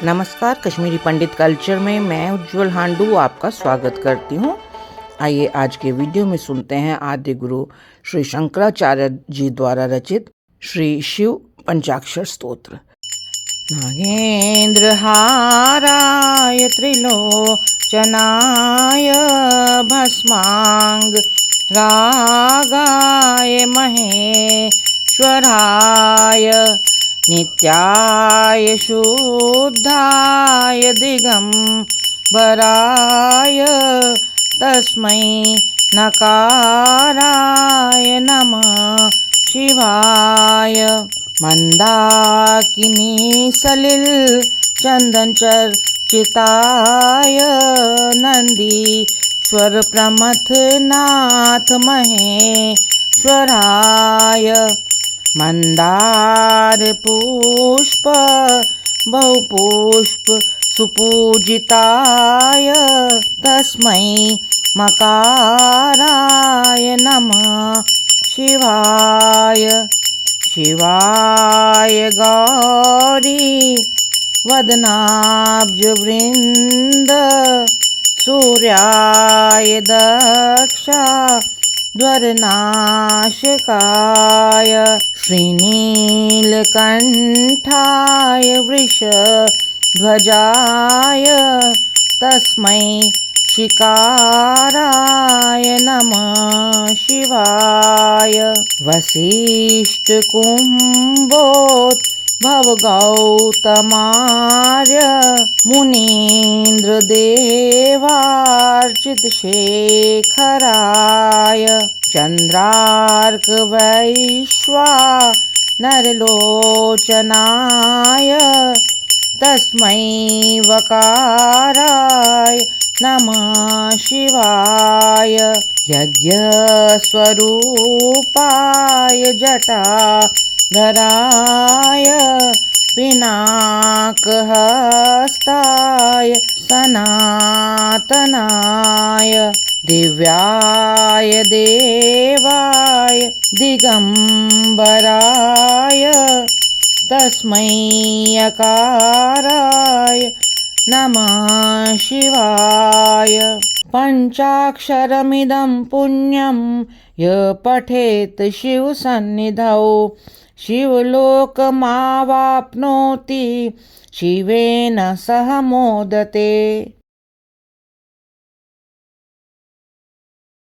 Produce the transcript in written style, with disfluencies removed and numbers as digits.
नमस्कार, कश्मीरी पंडित कल्चर में मैं उज्जवल हांडू आपका स्वागत करती हूँ। आइए आज के वीडियो में सुनते हैं आद्य गुरु श्री शंकराचार्य जी द्वारा रचित श्री शिव पंचाक्षर स्तोत्र। नागेंद्र हाराय त्रिलोचनाय भस्मांग रागाय महेश्वराय नित्याय शुद्धाय दिगंबराय तस्मै नकाराय नमः शिवाय। मंदाकिनी सलिल चंदन चर्चिताय नंदीश्वर प्रमथ नाथ महेश्वराय। मंदार पुष्प बहुपुष्प सुपूजिताय तस्मै मकाराय नमः शिवाय। शिवाय गौरी वदनाब्जवृंद सूर्याय दक्षा द्वारनाशकाय श्रीनीलकंठाय वृषध्वजाय तस्मै शिकाराय नमः शिवाय। वसिष्ठकुम्भोद्भव गौतमार्य मुनीन्द्र देवार्चित शेखराय चंद्रार्क वैश्वानरलोचनाय तस्मै वकाराय नमः शिवाय। यज्ञस्वरूपाय जटाधराय पिनाकहस्ताय सनातनाय दिव्याय देवाय दिगंबराय तस्मै यकाराय नमः शिवाय। पंचाक्षरमिदं पुण्यं य पठेत् शिवसन्निधौ शिवलोकमावाप्नोति शिवेन सह मोदते।